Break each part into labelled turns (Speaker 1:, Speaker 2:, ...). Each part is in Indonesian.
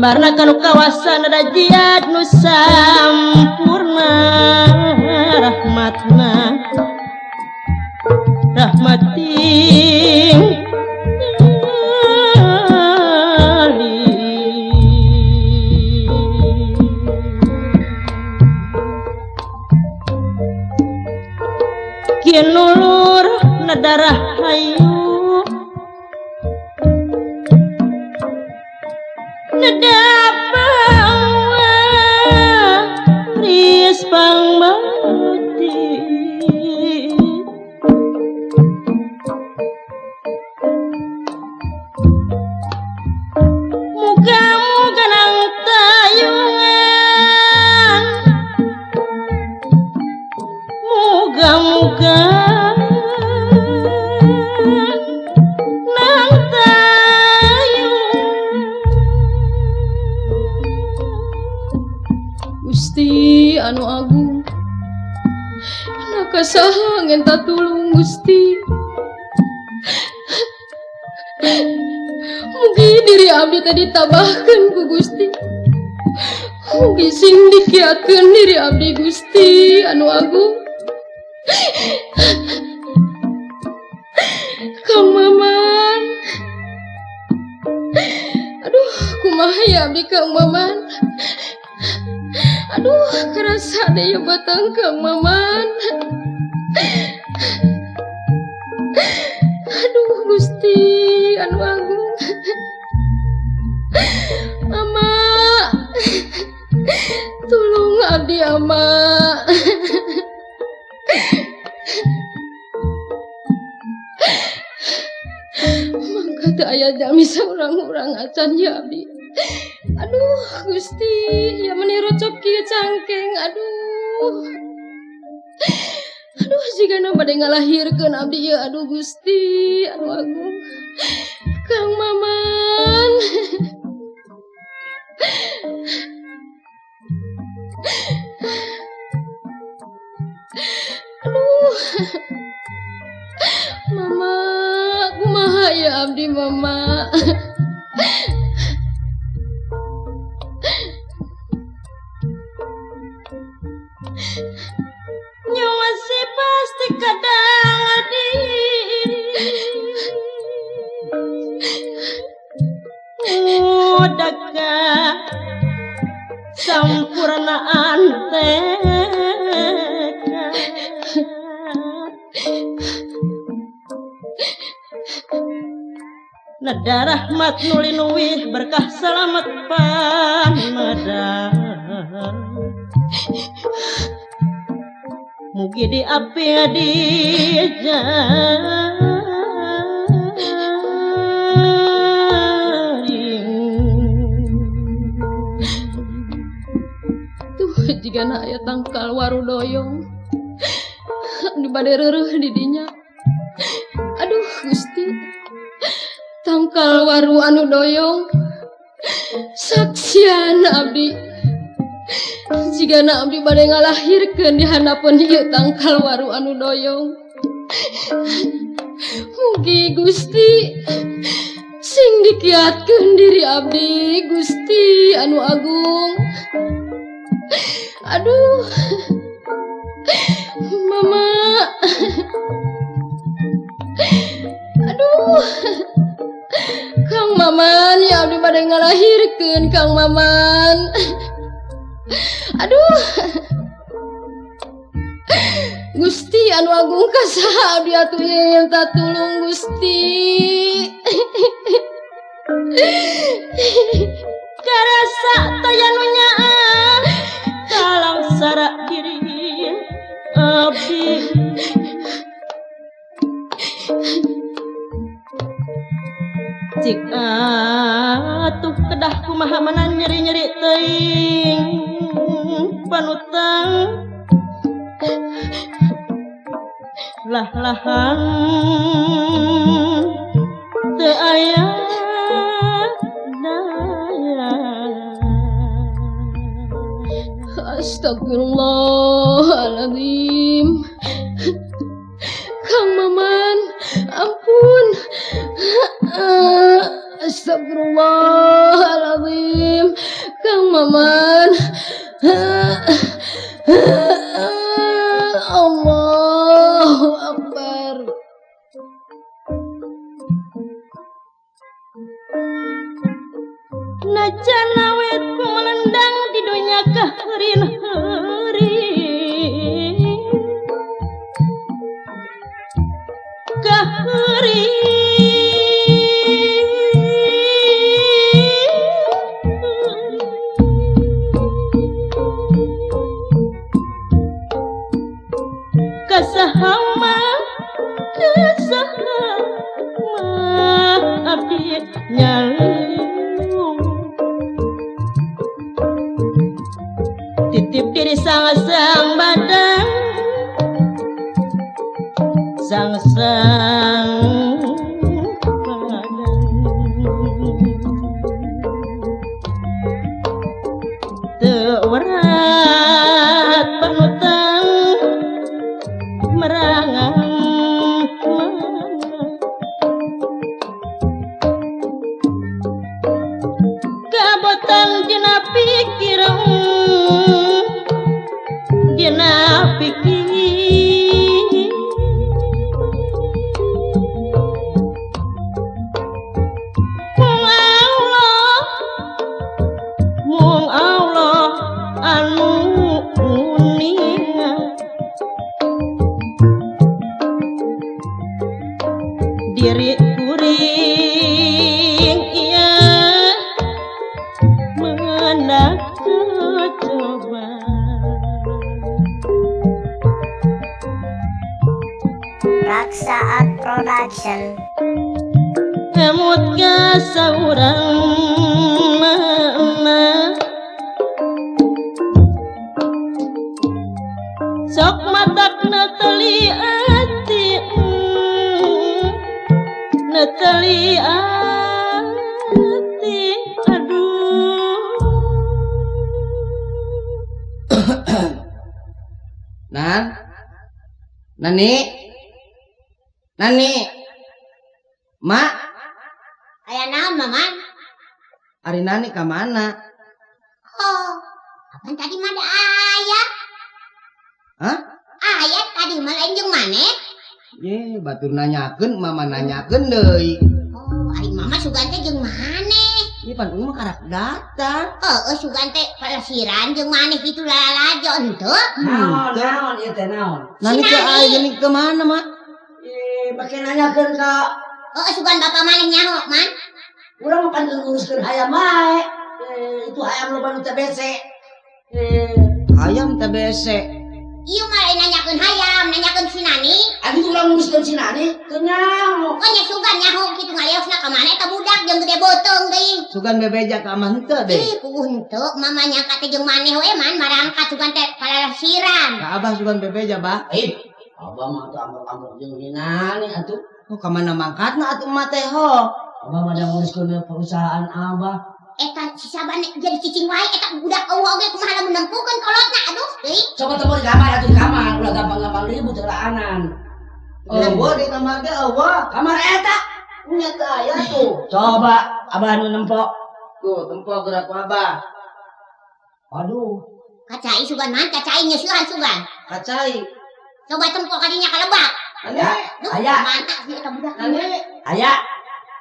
Speaker 1: Kabarna kanu kawasan ada jiad nu sampurna rahmatna rahmating kinulur nadarah hayu nadapawa ris pangbati muga-muga nang tayungan muga-muga nang
Speaker 2: Gusti anu agung nakasaha ngenta tulung Gusti mugi diri abdi tadi tabahkeun ku Gusti mugi sing dikiatkeun diri abdi Gusti anu agung Kang Maman aduh kumaha ya abdi Kang Maman aduh kerasa deh ya batang Kang Maman aduh Gusti anu agung Ama tulung abdi Ama mangka teu aya jami saurang-urang acan ya abdi aduh Gusti ya meniru cop kieu cangkeng aduh jigana bade ngalahirkeun abdi ieu aduh Gusti anu agung Kang Maman aduh Mama kumaha ya abdi Mama
Speaker 1: nyawa si pasti kadang diri udaka sampurnaan tekad nada rahmat nulinuwih berkah selamat pamada mugi di api di
Speaker 2: tuh jigana aya tangkal waru doyong di bade reureuh di dinya aduh Gusti tangkal waru anu doyong saksian abdi jigana abdi bade ngalahirkeun di hanapeun ieu tangkal waru anu doyong mugi Gusti sing dikiatkeun diri abdi Gusti anu agung aduh Mama aduh Kang Maman ya abdi bade ngalahirkeun Kang Maman aduh Gusti anu agung kasaha abdi atuh yang tatulung Gusti
Speaker 1: karasa tayanunya kalang sarak diri abdi cik atuh kedah kumaha menan nyeri-nyeri teuing panutang lah-lahan teu aya daya
Speaker 2: Astagfirullahaladzim Kang Maman ampun Astagfirullahaladzim Allahu Akbar.
Speaker 1: Najan awet ku melendang di dunia kahrin hari kahari kasahama abdi nyalung titip diri sang badang sang badang teu werat panutang merangang kabotan dina pikiran dina pikir mung Allah anu uninga diri kuring iya mendak coba
Speaker 3: Raksaat Production.
Speaker 1: emut ka saurang mana sok matak natali ati natali ati aduh
Speaker 4: Nani Mak
Speaker 3: Aya naon, Maman?
Speaker 4: Ari Nani ka mana?
Speaker 3: Oh, apa tadi mah ada ayat?
Speaker 4: Hah?
Speaker 3: Ayat tadi mah lain jeung maneh?
Speaker 4: Ye, batur nanyakeun, mama nanyakeun deui.
Speaker 3: Oh, ari mama sugan teh jeung maneh?
Speaker 4: Ieu pan mah karak datang.
Speaker 3: Sugan teh palesiran jeung maneh kitu lalajo henteu?
Speaker 5: Naon ieu teh naon?
Speaker 4: Nani teh aya geuning ke mana, Mak?
Speaker 5: Bake nanyakeun ka
Speaker 3: Sugan bapak maneh nyaho, Man?
Speaker 5: urang mah pan nguruskeun ayam wae. Itu ayam loba nu teh bese.
Speaker 4: Ayam teh bese.
Speaker 3: Ieu mah lain nanyakeun hayam, nanyakeun si Nani.
Speaker 5: Abi urang nguruskeun si Nani teu nyaho.
Speaker 3: Nya sugan nyaho kitu ngaliosna ka maneh eta budak jeung gede beuteung deui.
Speaker 4: Sugan bebeja ka mah henteu deh.
Speaker 3: Kudu henteu mama nyangka teh jeung maneh we, Man, marangkat sugan teh palesiran.
Speaker 4: Ka Abah sugan bebeja, Bah.
Speaker 5: Abah mah teu ambek-ambek jeung si Nani atuh.
Speaker 4: Oh, ka mana mangkatna atuh mah teh ho.
Speaker 5: Abah mah da nguruskeun perusahaan Abah.
Speaker 3: Eta si sabane jadi cicing wae eta budak eueuh oge kumaha lamun nempukeun kolotna aduh deui.
Speaker 5: Coba temu di kamar atuh di kamar, ulah gampang-gampang ribut telaanan.
Speaker 4: Eueuh di kamar ge eueuh.
Speaker 5: Kamar eta
Speaker 4: Nya teh aya tuh.
Speaker 5: coba Abah nu nempok.
Speaker 4: Tuh, tempo gerak ku Abah.
Speaker 5: Aduh,
Speaker 3: Kacai sugan man, kacai nyeusuhan sugan.
Speaker 4: Kacai.
Speaker 3: Coba tempok kadinya ka lebak.
Speaker 5: aya,
Speaker 3: Duh,
Speaker 5: aya,
Speaker 3: mantap sih eta budak.
Speaker 4: Nani.
Speaker 5: aya,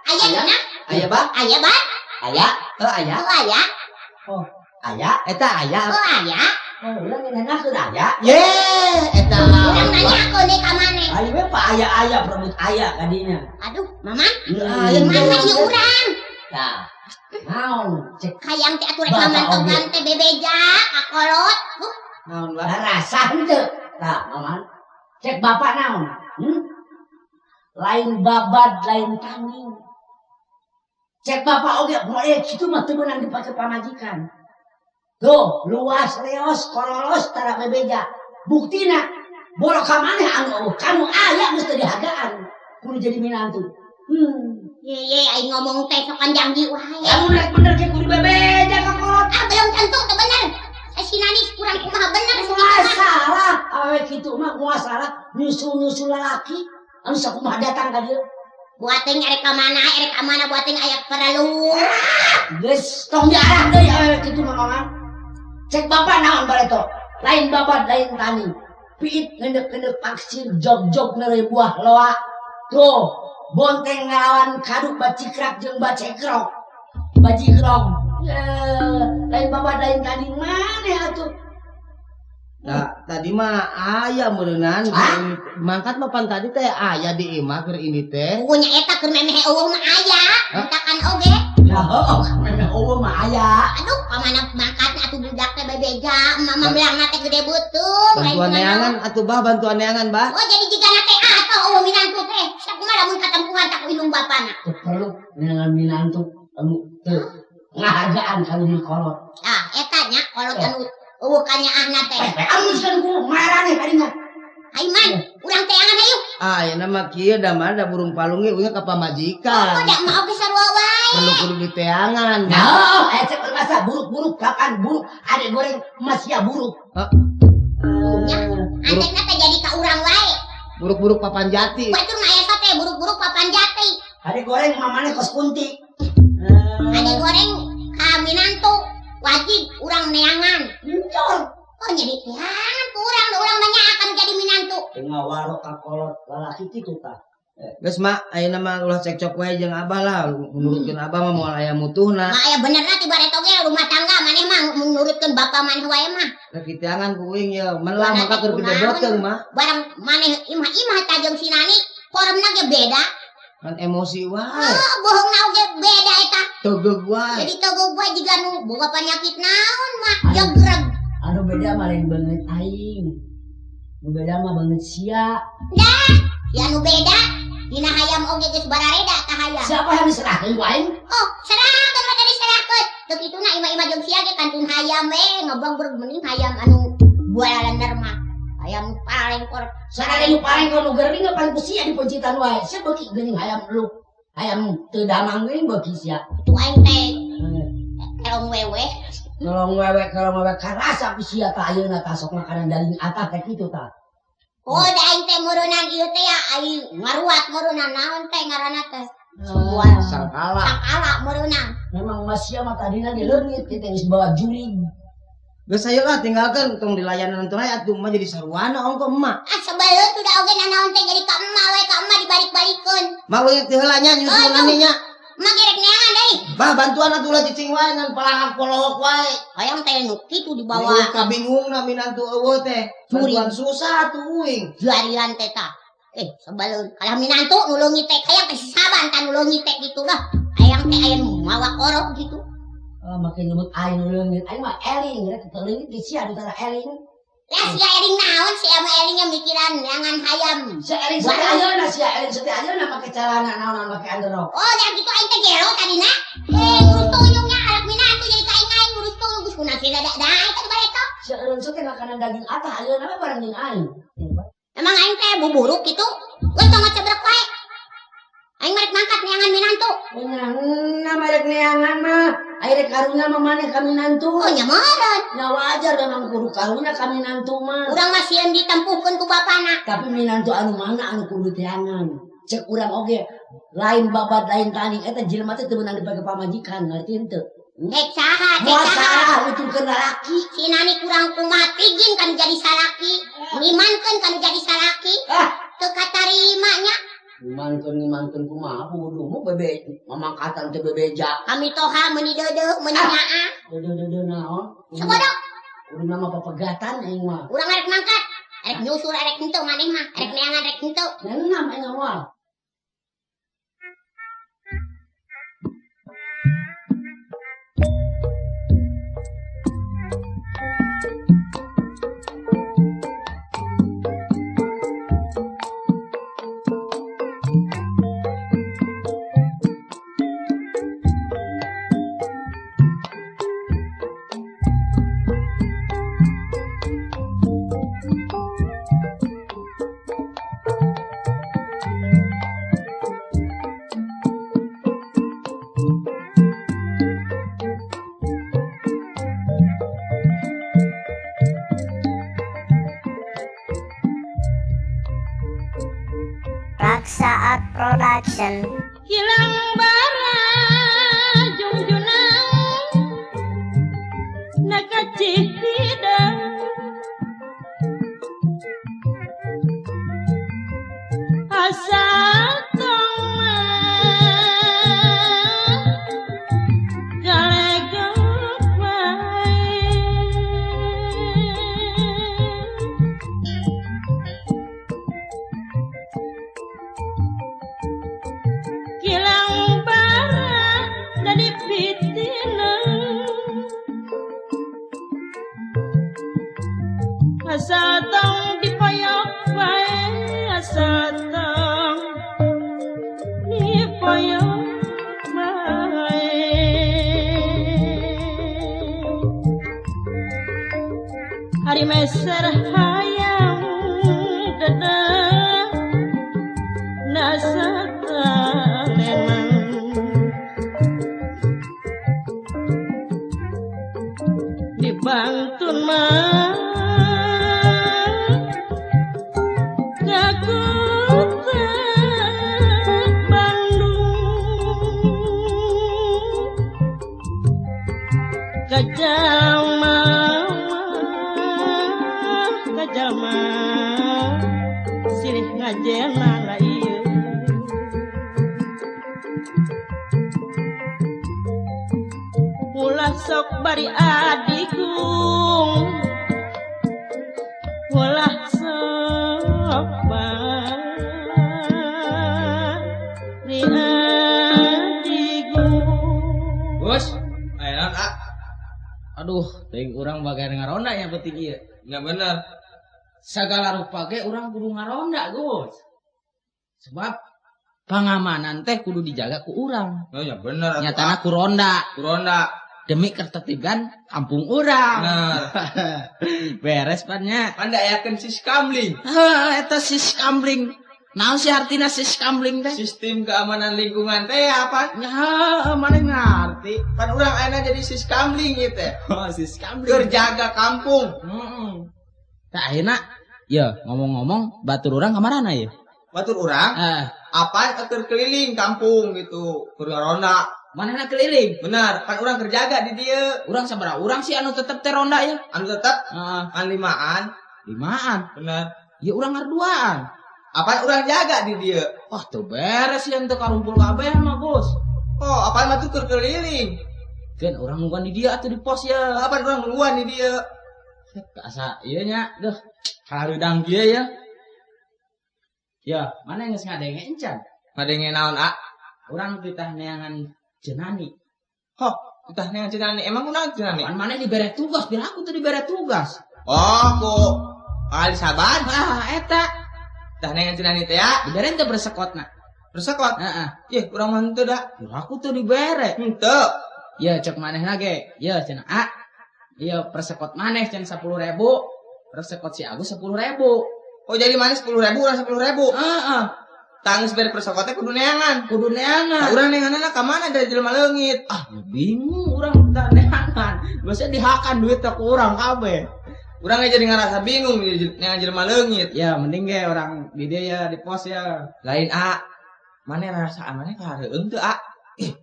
Speaker 3: Aya dina?
Speaker 4: Aya, Bah.
Speaker 3: Aya ba?
Speaker 5: aya,
Speaker 4: Aya.
Speaker 3: Oh aya.
Speaker 5: aya.
Speaker 4: Eta aya.
Speaker 3: Oh aya.
Speaker 5: Oh, urang nanyakeun aya.
Speaker 4: Ye, eta.
Speaker 3: Urang nanya aku deui ka maneh.
Speaker 5: Ayo we pa aya perebut aya kadinya.
Speaker 3: Aduh, Maman.
Speaker 4: Aya
Speaker 3: Mana si urang?
Speaker 5: Tah. Naon cek
Speaker 3: Hayang teh atuh rek mamantogan teh bebeja, kakolot.
Speaker 4: Naon, Bah?
Speaker 5: rasa henteu. Tah, Maman. Cek bapak naon? Lain babad, lain tanging. Cek bapak oge moe kitu mah teu meunang dipake pamajikan. Tuh, luas leos korolos tara bebeja. Buktina borok ka maneh anu kamu aya geus teu dihagaan. Kudu jadi minantu.
Speaker 3: Ye aing ngomong teh sok janji wae.
Speaker 5: Kamu rek bener ke kudu bebeja ka kolot.
Speaker 3: Belum tentu teh bener. Si Nani kurang kumaha bener si
Speaker 5: Masalah, awe kitu mah masalah nyusul lalaki anu sakumaha datang ka dieu.
Speaker 3: buat teh erek ka mana buat teh aya perlu.
Speaker 5: Geus tong diarah deui awe kitu mah Maman. Cek bapak naon bareto? Lain babat lain tani. Piit ngendek-ngendek paksir jog-jog nere buah loa. Tuh, bonteng ngelawan kaduk bacikrak jeung bacekrok. Bajikrok. Lain babat lain tadi mana atuh?
Speaker 4: Nah, tadi mah aya meureunnan mangkat mapan tadi teh aya di imah keur ini teh.
Speaker 3: Punya eta keur memeh eueuh mah aya. Entakan oge.
Speaker 5: Ya heuh, memang eueuh mah aya.
Speaker 3: Aduh, pamana mangkat atuh budak teh bebeja, mama belangna teh gede beuteung.
Speaker 4: Bantuan neangan atuh bah, bantuan neangan bah.
Speaker 3: Oh jadi jigana teh atoh eueuh minantu teh. Sakumaha lamun katempuhan tak indung bapana.
Speaker 5: Teu perlu dengan minantu anu teu ngahagaan kali di kolot.
Speaker 3: Ah, eta nya kolot anu eueuh kanyaahna teh.
Speaker 5: Amuskeun ku marane kadina.
Speaker 3: Aiman, urang teh angan hayu.
Speaker 4: Ah, ya nama kieu da mah da burung palung ge uing ka
Speaker 3: Oh,
Speaker 4: pamajikan.
Speaker 3: da mau ge sarua wae.
Speaker 4: Perlu kudu diteangan.
Speaker 5: Nah, cek masa buruk-buruk kapan buruk? Adek goreng masih ya buruk.
Speaker 3: Nya, antekna teh jadi ka urang wae.
Speaker 4: Buruk-buruk papan jati.
Speaker 3: Batur mah eta teh buruk-buruk papan jati.
Speaker 5: Adek goreng mamane kos kunti.
Speaker 3: Ade goreng ka minantu wajib urang neangan.
Speaker 5: Muncul.
Speaker 3: Oh jadi teangan ku urang da urang banyak akan jadi minantu.
Speaker 5: Tengah warok ka kolot lalaki kitu tah.
Speaker 4: Geus mak ayeuna mah ulah cekcok wae jeung abah lah. Menurutkeun abah mah moal aya mutuhna.
Speaker 3: Mak aya benerna ti baret oge rumah tangga maneh mah menurutkeun bapa maneh wae mah.
Speaker 4: Da kiteangan ku uing ya melah maka keur gede beuteung mah.
Speaker 3: Barang maneh imah-imah ta jeung si Nani formna ge beda.
Speaker 4: Kan emosi wae.
Speaker 3: Oh, bohongna oge beda eta.
Speaker 4: Tegeg wae.
Speaker 3: Jadi togog wae jiga nu boga panyakit naon mah jegreg.
Speaker 5: Anu beda mah lain banget aing. Nu beda mah banget sia.
Speaker 3: Dah, ya nu beda. Dina hayam oge geus barareda ka hayam.
Speaker 5: Siapa yang diserahkeun ku aing?
Speaker 3: Oh, serahkeun mah tadi serahkeun. Teu kituna imah-imah jeung sia ge kantun hayam we ngobong mending hayam anu bualander mah. Hayam nu paling kor.
Speaker 5: Sareng nu paling nu geuring paling ku sia di pencitan wae. Sia beuki geuning hayam lu. Hayam teu damang geuning beuki sia.
Speaker 3: Itu aing teh kelong wewe.
Speaker 5: Nolong wewe karasa ku sia tah ayeuna tah sok makanan daging atah teh kitu tah.
Speaker 3: Oh, da aing teh meureunnan ieu teh ya aing ngaruat meureunnan naon teh ngaranna teh. Bual
Speaker 4: Sangkala.
Speaker 3: sakala meureunnan.
Speaker 5: Memang masih mah tadina di leungit kita geus bawa jurig.
Speaker 4: Geus ayo lah tinggalkeun tong di layanan teh atuh mah jadi sarwana ongko emak.
Speaker 3: Ah sebeleut udah oge nanaon teh jadi ka emak we ka emak dibalik-balikeun.
Speaker 4: Mak uing teh heula nya nyusul naninya.
Speaker 3: Emak gerek neangan deui.
Speaker 4: Bah bantuan atuh ulah cicing wae ngan palahak polok wae.
Speaker 3: Hayang teh nu kitu dibawa
Speaker 4: Bawa kabingungna minantu eueuh teh.
Speaker 3: Curi.
Speaker 4: Bantuan susah atuh uing.
Speaker 3: jarian teh tah. Sebeleut kalah minantu nu leungit teh hayang teh saban tah nu leungit teh kitu dah. Hayang teh aya nu mawa korok gitu.
Speaker 5: Makin nyebut aing nu leungit. Aing mah eling rek teu leungit di sia ditara eling.
Speaker 3: Lah sia eling naon sia mah elingnya mikiran neangan hayam.
Speaker 5: Sia eling sate ayeuna sia eling sate ayeuna make celana naon make underrok.
Speaker 3: Oh, dan gitu aing teh gelo tadina. Ngurus tuyungnya anak minantu jadi ka aing ngurus tuyung geus kuna si dadak dah eta bareto.
Speaker 5: Sia eureun sote makanan daging atah ayeuna mah barang jeung aing.
Speaker 3: Emang aing teh buburuk gitu. Geus tong cebrek wae. Aing merek mangkat neangan minantu.
Speaker 5: Nah, merek neangan mah. Aire karunya mah maneh ka minantu.
Speaker 3: Oh, nya meureun.
Speaker 5: Ya wajar memang kudu karunya ka minantu mah.
Speaker 3: Urang mah sieun ditempuhkeun ku bapana.
Speaker 5: Tapi minantu anu mana anu kudu teangan. Cek urang oge lain babat lain tani eta jelema teh teu meunang dipake pamajikan ngarti henteu.
Speaker 3: Dek saha, dek
Speaker 5: Moal
Speaker 3: saha.
Speaker 5: salah uturkeun lalaki.
Speaker 3: Si Nani kurang kumaha pigin kan jadi salaki. Ngimankeun kan jadi salaki. Teu katarima nya.
Speaker 5: Ngimantun kumaha kudumu bebe mamangkatan teh bebeja.
Speaker 3: Kami toha meuni deudeuh meuni nyaah.
Speaker 5: Dede naon?
Speaker 3: Sabodok.
Speaker 5: Kudu nama papegatan aing mah.
Speaker 3: Urang arek mangkat. Arek nyusul arek henteu maneh mah. Arek neangan arek henteu.
Speaker 5: Nenam aing awal.
Speaker 6: Raksa Art Production.
Speaker 1: Hilang bara junjunang nakacih tidak asa tong galegok wae kilang bara dari pitina asal tong dipoyok wae asal tong dipoyok wae hari meser hayang dadah nasata lenang dibantun mah Kajalma silih ngajena lah ieu ulah sok bari adikung ulah sok bari adikung
Speaker 4: Bos, ayo nak. Aduh, teuing urang bagai ngaronda yang penting ieu. Enggak bener. Sagala rupa ge urang kudu ngaronda, Gus. Sebab pangamanan teh kudu dijaga ku urang.
Speaker 7: Oh ya bener.
Speaker 4: Nyatana ku ronda.
Speaker 7: Kuronda.
Speaker 4: Demi ketertiban kampung urang.
Speaker 7: Bener.
Speaker 4: Beres pannya.
Speaker 7: Anda yakin sis kamling.
Speaker 4: Eta sis kamling. Naon sih artina sis kamling teh?
Speaker 7: Sistem keamanan lingkungan teh apa?
Speaker 4: Ya, mana ngerti.
Speaker 7: Kan urang ayeuna jadi sis kamling gitu.
Speaker 4: Oh, sis kamling.
Speaker 7: Kerjaga kampung.
Speaker 4: Tah ayeuna ya ngomong-ngomong batur urang ka marana ya?
Speaker 7: Batur urang apa keur keliling kampung gitu. Keur ngaronda.
Speaker 4: Manehna keliling.
Speaker 7: Benar, kan urang kerjaga di dieu.
Speaker 4: Urang sabaraha urang sih anu tetep teh ronda ya?
Speaker 7: Anu tetep
Speaker 4: Heeh.
Speaker 7: an limaan.
Speaker 4: Limaan.
Speaker 7: Benar.
Speaker 4: Ya urang ngarduaan.
Speaker 7: Apa urang jaga di dieu?
Speaker 4: Oh, tuh beres yang teu karumpul kabeh mah, Bos.
Speaker 7: Oh, apa mah tuh keur keliling.
Speaker 4: Kan urang nungguan di dia atuh di pos ya.
Speaker 7: Apa urang nungguan di dieu?
Speaker 4: Asa ieu nya, duh, kareudang kieu ya. Ya, mana geus ngadenge encan?
Speaker 7: Ngadenge naon, A?
Speaker 4: Urang titah neangan jenani.
Speaker 7: Ho, entah neangan cenani. Emang kunaon cenani?
Speaker 4: Pan maneh dibere tugas, biar aku tuh dibere tugas.
Speaker 7: Oh, ku ali saban.
Speaker 4: Eta
Speaker 7: Tah neangan cenani teh ya.
Speaker 4: dibere teh bersekotna.
Speaker 7: Bersekot.
Speaker 4: Heeh.
Speaker 7: Yeh, urang mah henteu da.
Speaker 4: Biar aku tuh dibere.
Speaker 7: Henteu.
Speaker 4: Ya cek manehna ge. Ya cenah A. Iya persekot maneh cenah 10.000. Persekot si Agus 10.000.
Speaker 7: Oh, jadi mana 10.000 urang 10.000.
Speaker 4: Heeh.
Speaker 7: Tangis bere persekotnya kudu neangan.
Speaker 4: Kudu neangan.
Speaker 7: Urang neanganna ka mana dari jelema leungit?
Speaker 4: Ah, ya bingung urang teh neangan. Biasa dihakan duit teh ku urang kabeh.
Speaker 7: Urang ge jadi ngarasa bingung neangan jelema leungit.
Speaker 4: Ya mending ge orang di dia ya di pos ya.
Speaker 7: Lain A. Mane rasaan mane kareueung teu A?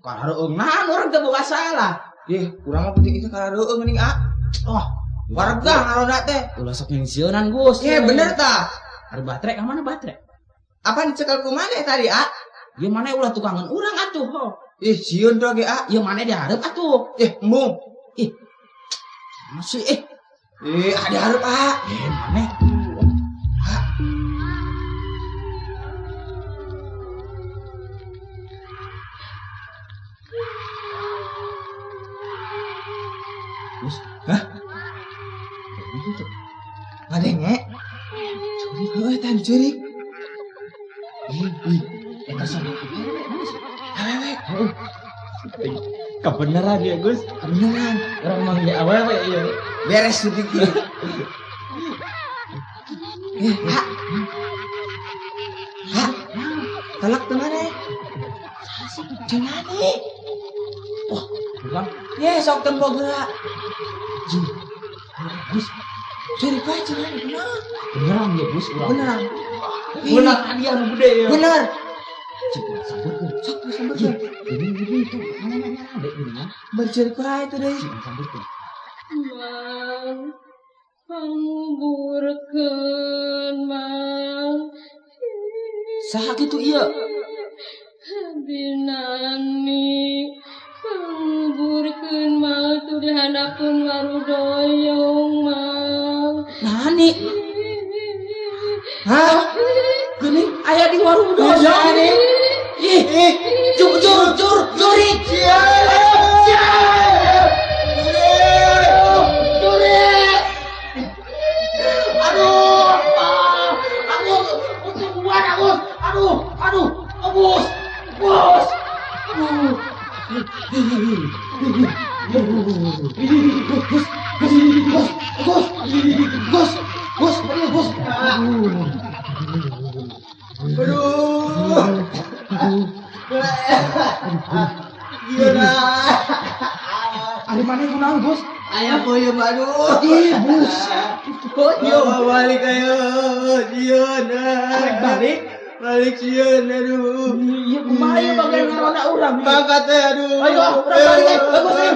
Speaker 4: Kareueung nahan urang teh boga salah.
Speaker 7: Yeh, urang mah penting itu kareueung geuning A.
Speaker 4: Oh,
Speaker 7: Warga ngaronda teh.
Speaker 4: ulah sok ngisieunan Gus.
Speaker 7: Ye, bener tah.
Speaker 4: Ada baterai ka mana baterai?
Speaker 7: Apa dicekel ku mane tadi A?
Speaker 4: Ya mana ulah tukangan urang atuh. Ho.
Speaker 7: Ih, sieun teh ge A.
Speaker 4: Ya mana dihareup atuh.
Speaker 7: Embung.
Speaker 4: Masih
Speaker 7: Ada hareup A.
Speaker 4: mana? Gus,
Speaker 7: Ngadenge. Curik, tadi curik.
Speaker 4: eta sana.
Speaker 7: Awewe.
Speaker 4: Kebenaran ya Gus.
Speaker 7: Kebeneran.
Speaker 4: Orang manggil awewe ieu.
Speaker 7: Beres curik ieu. Ha. Talak teu mane? Cenani.
Speaker 4: Bukan.
Speaker 7: Ye, sok teu boga.
Speaker 4: Gus,
Speaker 7: Curik wae cenani.
Speaker 4: beneran ya Gus urang.
Speaker 7: Beneran.
Speaker 4: Bener hadiah nu gede ya.
Speaker 7: Bener.
Speaker 4: Cik sampeurkeun.
Speaker 7: Sok sampeurkeun.
Speaker 4: Ini itu mana ada ini mah.
Speaker 7: Bercurik wae teh deui.
Speaker 4: Cik sampeurkeun.
Speaker 2: Mang, panguburkeun mang.
Speaker 4: Saha kitu ieu?
Speaker 2: Binani panguburkeun mah tuh dihandapkeun warudoyong mah.
Speaker 4: Nani? Hah? Geuning aya di warung doyong. Ih, juri.
Speaker 5: Ari mana kunaon, Bos?
Speaker 7: Ayah peuyeum aduh.
Speaker 5: Ih, Bos.
Speaker 7: Yo balik ayo. Sieun.
Speaker 5: Balik.
Speaker 7: Balik sieun aduh.
Speaker 5: Iya, kumaha ieu bagian ngaronda urang.
Speaker 7: Bangkat teh aduh.
Speaker 5: Ayo, urang balik. Bagus ya.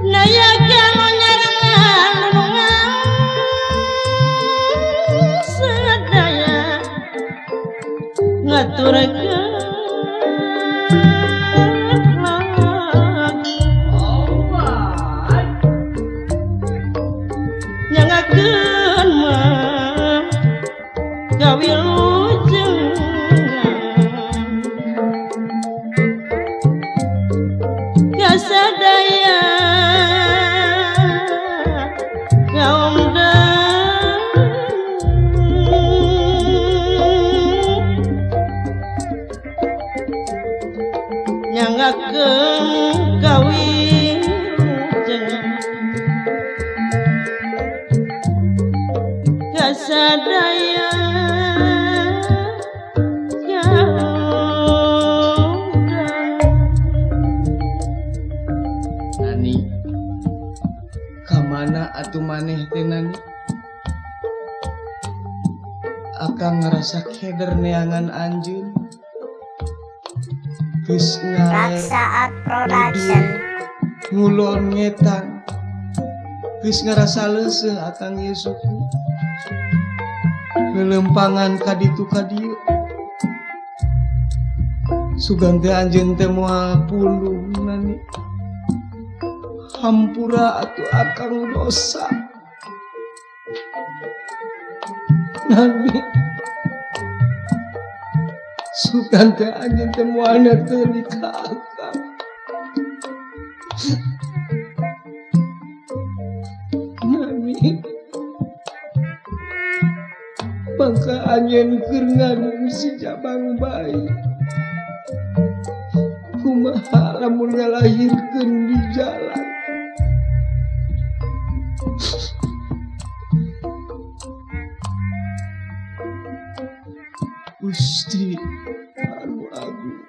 Speaker 1: Nayagan nyarangan nunungan sadaya ngaturkeun nyangakeun mah kawilujeng kasadaya nyangakeun kawilujeng kasadaya
Speaker 7: Nani, kamana atuh maneh teh Nani? Akang ngerasa keder neangan anjeun. Geus ngaler
Speaker 6: Raksaat Production.
Speaker 7: ngulon ngetan. Geus ngerasa leuseuh akang ieu suku. Lelempangan kaditu kadieu. Sugan teh anjeun teh moal pundung Nani. Hampura atuh akang dosa. Nani, sugan teh anjeun teh moal neteuli ka akang. Nani, mangka anjeun keur ngandung si jabang bayi. Kumaha lamun ngalahirkeun di jalan. Gusti anu agung,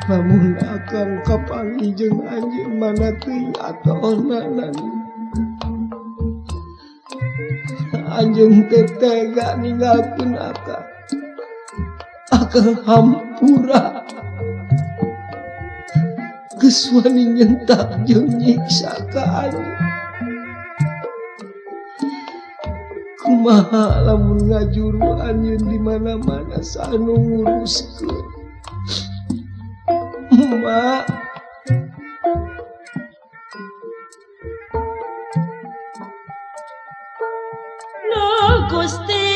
Speaker 7: lamun akang kapanggih anjeun mana teuing atona Nani. Anjeun teh tega ninggalkeun akang hampura. Geus wani nyentak jeung nyiksa ka anjeun. Kumaha lamun ngajuru anjeun di mana-mana sanu nguruskeun. Mak,
Speaker 1: Nuh Gusti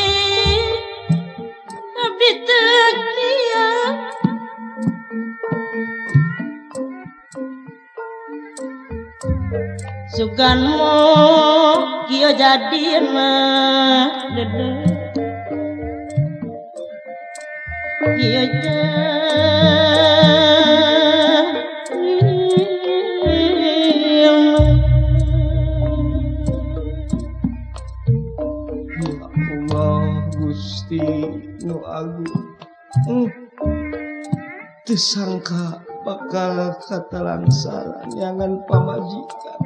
Speaker 1: abdi teu kieu sugan mo kieu jadina dedeh kieu
Speaker 7: ya Allah Gusti. Gusti nu agung. Teu sangka bakal katalangsaran nyangan pamajikan.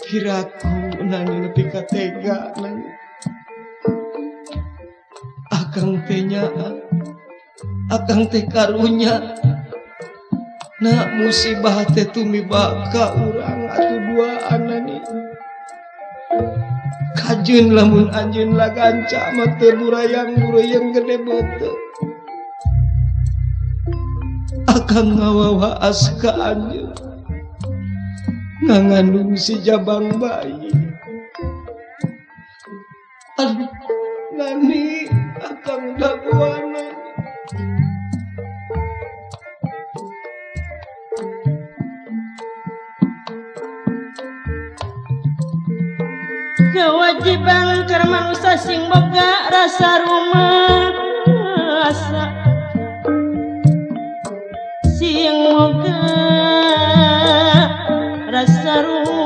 Speaker 7: Piraku nani nepi ka tega nani. Akang teh nyaat, akang teh karunya. Nak musibah teh tumiba ka urang atuh duaan nani. Kajun lamun anjeun laganca mah teu burayang gede beuteut. Akang ngawawaas ka anjeun ngangandung si jabang bayi. Aduh, nani akang daguana.
Speaker 1: Kewajiban keur manusia sing boga rasa rumasa, sing boga rasa rumasa.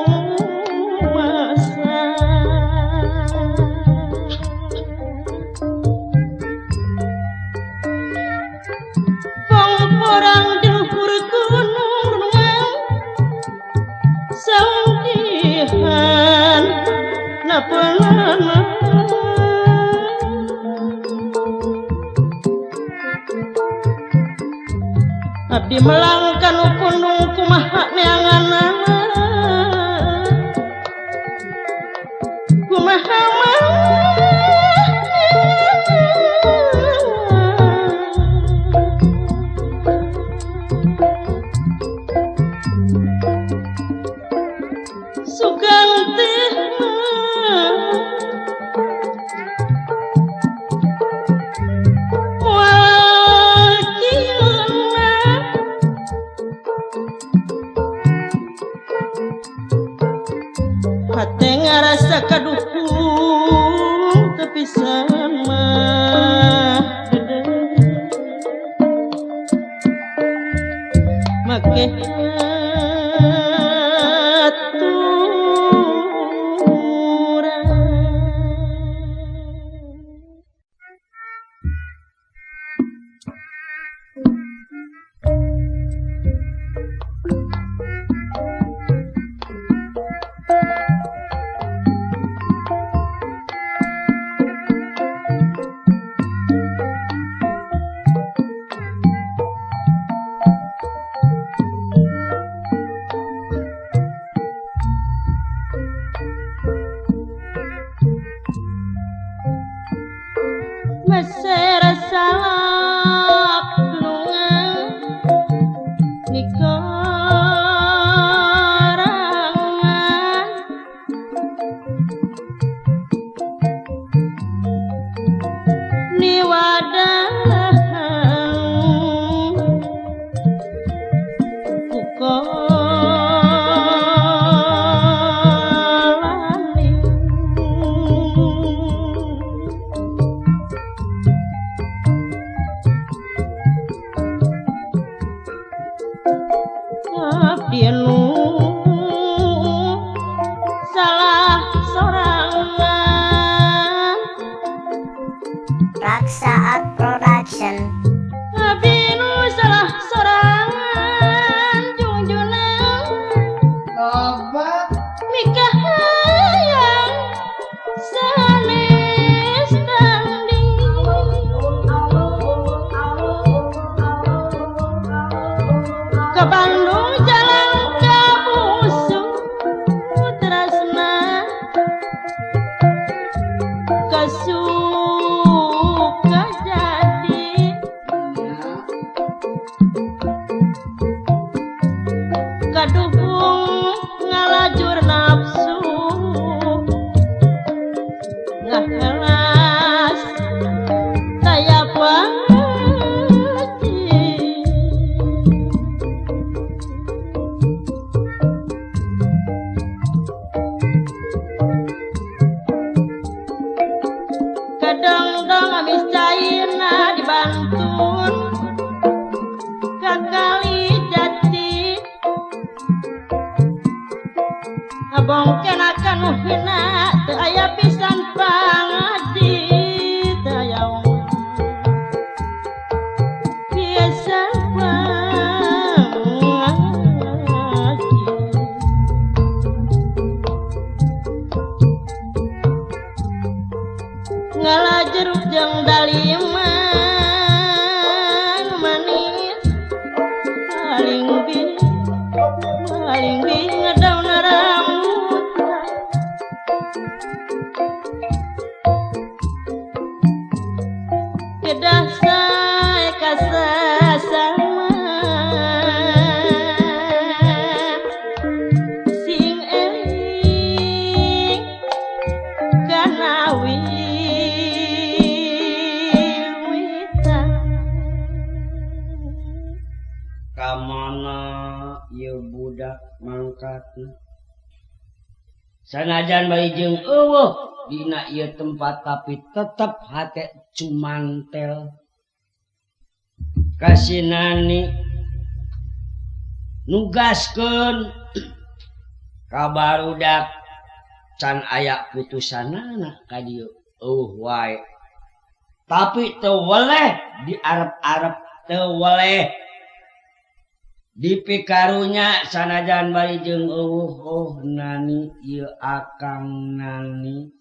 Speaker 1: Pongporang di luhur gunung saundihan napeulana. Abdi melangkan ukundung kumaha neanganna, kumaha Suganti hate ngarasa kadukung tapi sama make Mesera salap lungan di karangan, ni wadahan Abdienu salah sorangan
Speaker 6: Raksaat Production.
Speaker 1: Abdienu salah sorangan junjunan mikah hayang sanes tanding ke Bandung jalan ke Busuk tresna kasuka jadi kadukung ngalajur nafsu ngahelas saya pati kadang-dang amis cairna di Bantun kakali jati abong kenakan nuhina teu aya pisan pangan ngalah jeruk jeung daliman manis paling ngedaun rambutan kedah sae kasasama sing eling kana wiwitan
Speaker 5: kamana ieu budak mangkatna sanajan bayi jeung eueuh dina ieu tempat tapi tetep hate cumantel kasinani nugaskeun ka barudak can aya putusanana ka dieu eueuh wae tapi teu weleh diarep-arep teu weleh dipikarunya sanajan bari jeung eueuh nani ieu akang nani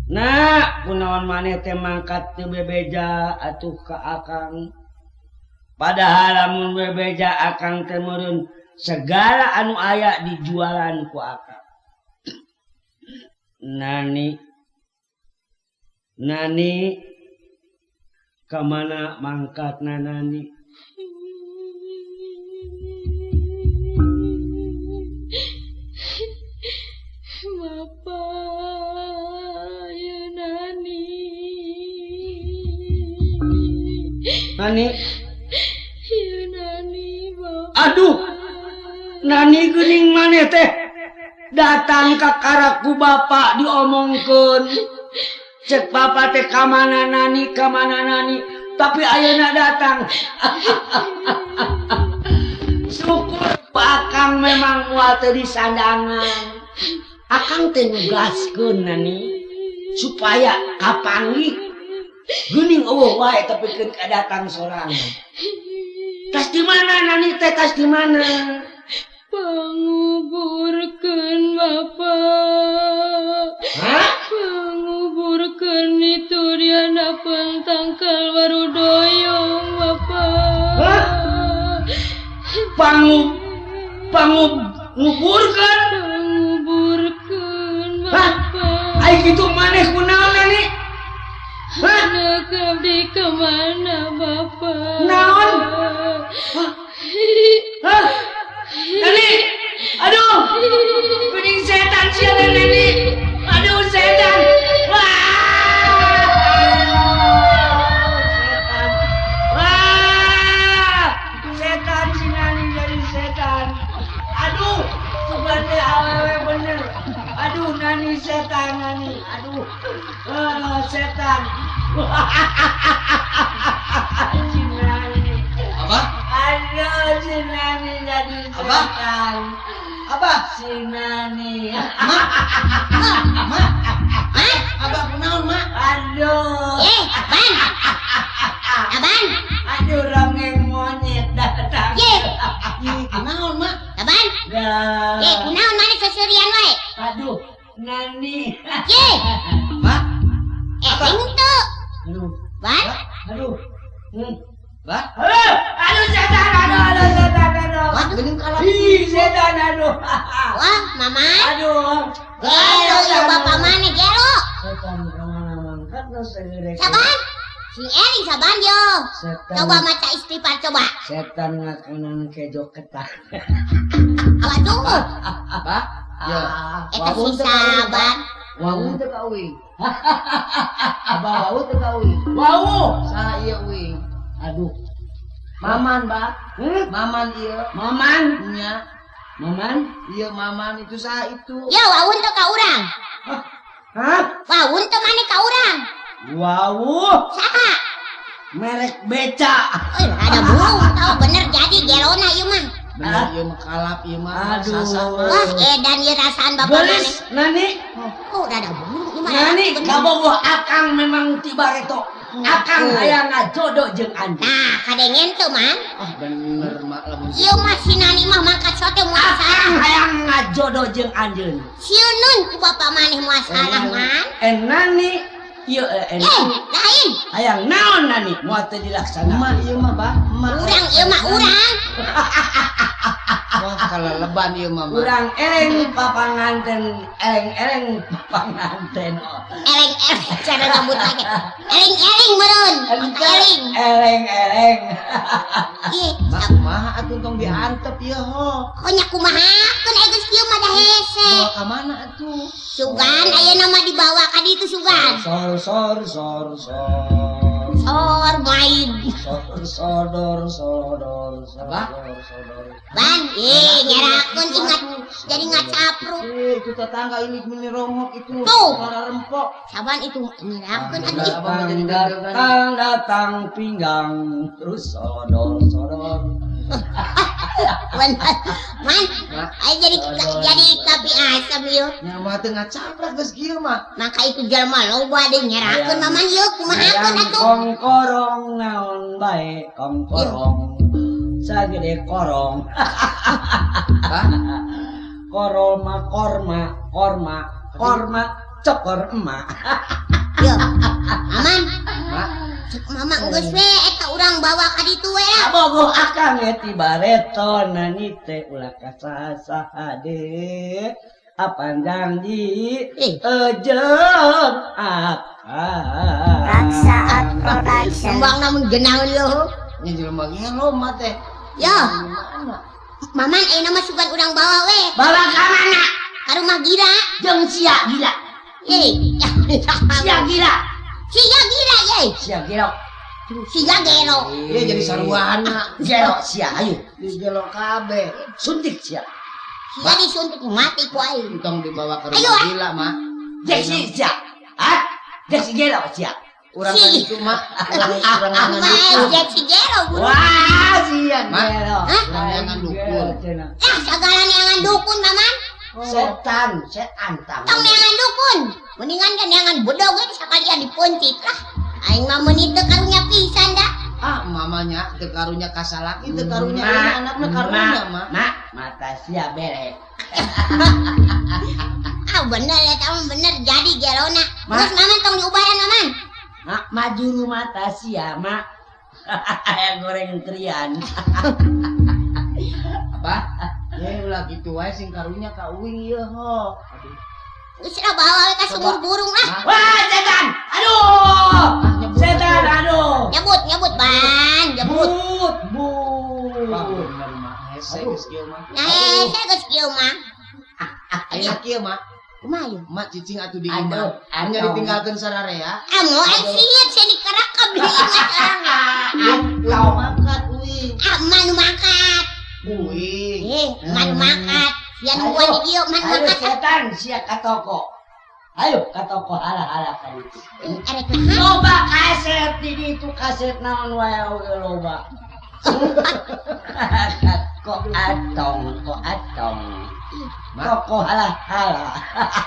Speaker 5: nah kunaon maneh teh mangkat teu bebeja atuh ka akang padahal lamun bebeja akang teh meureun segala anu aya dijualan ku akang nani kamana mangkatna nani
Speaker 2: Bapak, ya Nani.
Speaker 5: Nani?
Speaker 2: Ya Nani, Bapak.
Speaker 5: Aduh, Nani geuning maneh teh datang ka karaku bapak diomongkeun. Cek bapak teh ka mana Nani, tapi ayeuna datang. Syukur Akang memang moal teu disandangan. Akang teh nugaskeun Nani supaya kapanggih geuning eueuh wae tapi keun kadatang sorangan. Tas di mana Nani teh tas di mana?
Speaker 2: Panguburkeun Bapak.
Speaker 5: Hah?
Speaker 2: Panguburkeun itu dia napang tangkal baru doyong Bapak.
Speaker 5: Hah? Panguburkeun?
Speaker 2: Bapak.
Speaker 5: Ai kitu maneh kunaon Nani? Hah?
Speaker 2: Anak abdi kemana Bapak?
Speaker 5: Naon? Hah? Nani? Aduh! Kuning setan sia Nani. Aduh setan. Wah! Setan. Wah! Setan si Nani jadi setan. Aduh, subhanallah awewe bener. Aduh Nani setan Nani. Aduh. Setan. Si Nani.
Speaker 4: Apa?
Speaker 5: Aduh si Nani jadi setan.
Speaker 4: Apa?
Speaker 5: Si Nani.
Speaker 4: Abah kunaon, Mak?
Speaker 5: Aduh.
Speaker 3: Aban. Aban.
Speaker 5: Aduh rongeng monyet datang.
Speaker 4: Kunaon, Mak?
Speaker 3: Aban.
Speaker 5: Dah.
Speaker 3: Kunaon mana seserian wae?
Speaker 5: Aduh, Nani.
Speaker 4: Mak?
Speaker 3: Pintu.
Speaker 5: Aduh,
Speaker 3: Ban.
Speaker 5: aduh.
Speaker 4: Bah?
Speaker 5: Aduh setan, aduh setan, aduh.
Speaker 3: Wah,
Speaker 4: Geuning kalap.
Speaker 5: Ih, setan, aduh.
Speaker 3: Wah, Mama.
Speaker 5: Aduh.
Speaker 3: Gelo ieu bapak mana gelo?
Speaker 5: Setan kemana mangkat no segede.
Speaker 3: Saban. Si Eri saban yo.
Speaker 5: Setan.
Speaker 3: Coba maca istighfar coba.
Speaker 5: Setan ngakanan kejo ketak.
Speaker 3: Waduh.
Speaker 4: Bah? Ya.
Speaker 3: Eta si saban.
Speaker 4: Wau teu ka uing. Abah wau teu ka uing.
Speaker 5: Wow.
Speaker 4: Saha ieu uing?
Speaker 5: Aduh.
Speaker 4: Maman, Bah.
Speaker 5: Hmm?
Speaker 4: Maman ieu.
Speaker 5: Maman.
Speaker 4: Nya.
Speaker 5: Maman.
Speaker 4: Ieu maman itu saha itu?
Speaker 3: Yo, wawun teu ka urang.
Speaker 5: Hah?
Speaker 3: Wawun teu mana ka urang.
Speaker 5: Wow.
Speaker 3: Saha?
Speaker 5: Merek beca.
Speaker 3: Ada burung tau bener jadi gelona ieu mah.
Speaker 4: Bener ieu mah kalap ieu mah.
Speaker 5: Aduh.
Speaker 4: Sasama.
Speaker 3: Wah, edan ieu rasaan bapak mana.
Speaker 5: Gelis, Nani.
Speaker 3: Oh, udah ada burung ieu mah.
Speaker 5: Nani, kabogoh akang memang tiba reto. Akang aya ngajodoh jeung anjeun.
Speaker 3: Nah, kadengen tuh man.
Speaker 4: Bener mak lamun.
Speaker 3: Ieu mah si Nani mah mangkat sote moal
Speaker 5: Akang
Speaker 3: salah.
Speaker 5: hayang ngajodoh jeung anjeun.
Speaker 3: Sieuneun ku bapak maneh moal salah man.
Speaker 5: Nani Ieu
Speaker 3: lain.
Speaker 5: hayang naon nani moal teu dilaksana.
Speaker 7: Emak ieu mah bah, emak.
Speaker 3: Urang ieu mah urang.
Speaker 7: Wah kalaleban ieu mah.
Speaker 5: Urang eleng papanganten, eleng papanganten.
Speaker 3: Eleng cara rambut lagi. Eleng meureun. Eleng.
Speaker 5: Eleng.
Speaker 3: Ih,
Speaker 7: Mak mah atuh tong diantep ieu ho.
Speaker 3: konya kumahakeun geus kieu mah da hese.
Speaker 7: Bawa ka mana atuh?
Speaker 3: Sugan ayeuna mah dibawa ka ditu sugan.
Speaker 5: Sor.
Speaker 3: Sor main.
Speaker 5: Sodor.
Speaker 3: Ban, nyerakeun ingat jadi ngacapruk.
Speaker 7: Itu tetangga ini meni rongok itu.
Speaker 3: Tuh.
Speaker 7: Para rempok.
Speaker 3: Saban itu nyerakeun atuh ih.
Speaker 5: Datang pinggang terus sodor.
Speaker 3: Man, ayo jadi kapi asam yuk.
Speaker 7: Nya mah teu ngacaprak geus kieu mah.
Speaker 3: Maka itu jalma loba deui nyerakeun maman yuk kumahakeun atuh.
Speaker 5: Kongkorong naon bae kongkorong sagede korong. Korma cokor emak.
Speaker 3: Yuk. Aman. Cek mama geus we eta urang bawa ka ditu we lah.
Speaker 5: Abogoh akang ti bareton nani teh ulah kasaha de. Apandang di ejem akang.
Speaker 6: Raksaat Production.
Speaker 3: Sembang namun genaun lo.
Speaker 7: Nya jelema ngelo mah teh.
Speaker 3: Yo. Maman ayeuna mah sugan urang bawa we.
Speaker 5: Bawa ka mana?
Speaker 3: Ka rumah Gira.
Speaker 5: Jeung sia gila.
Speaker 3: Sia Gira.
Speaker 5: Sia gelo.
Speaker 3: Sia gelo.
Speaker 7: Ieu jadi saruana.
Speaker 5: Gelo sia ayo.
Speaker 7: Di gelo kabeh.
Speaker 5: Suntik sia.
Speaker 3: Sia disuntik mati ku aing.
Speaker 7: Tong dibawa ke
Speaker 3: Ayo,
Speaker 7: rumah gila mah.
Speaker 5: Dek sia. Ah? Dek si gelo sia.
Speaker 7: Urang kan itu mah urang ngangan dukun.
Speaker 3: Jek si gelo buru.
Speaker 5: Wah, sia
Speaker 7: Mak.
Speaker 5: gelo.
Speaker 3: Hah?
Speaker 7: Urang ngangan dukun.
Speaker 3: Sagala neangan dukun maman.
Speaker 5: Setan tang.
Speaker 3: Tong neangan dukun. Mendingan kan neangan bodog we sakalian dipuntit lah. Aing mah meuni teu karunya pisan dah.
Speaker 7: Ah mamanya teu karunya kasalaki teu karunya anakna karunya mah.
Speaker 5: Mak, mata sia berek.
Speaker 3: Ah bener ya kamu bener jadi gelona. Terus maman tong diubaran maman.
Speaker 5: Mak, maju mata sia, mak. Aya goreng krian.
Speaker 7: Apa? Ye ulah kitu wae sing karunya ka uing ieu ho. Aduh.
Speaker 3: Geus lah bawa we ka sumur burung lah.
Speaker 5: Wah, setan. Aduh. Setan, aduh.
Speaker 3: Nyebut ban, nyebut.
Speaker 7: Wah, bener mah. Hese geus kieu mah.
Speaker 3: Nah, saya geus kieu mah.
Speaker 7: Aya kieu mah.
Speaker 3: Kumaha yeuh?
Speaker 7: Mak cicing atuh di imah. Hanya ditinggalkeun sararea.
Speaker 3: Amo siet saya dikerak ka beli imah.
Speaker 7: Lau makat uing.
Speaker 3: Manu makat.
Speaker 7: Uing.
Speaker 3: Manu makat. Sian buat di dieu manu
Speaker 5: Ayo
Speaker 3: makat.
Speaker 5: setan, sia ka toko. Ayo ka toko ala-ala ka ditu.
Speaker 3: Arek naha?
Speaker 5: Loba kaset di ditu kaset naon wae loba. Kok atong. Toko ala-ala.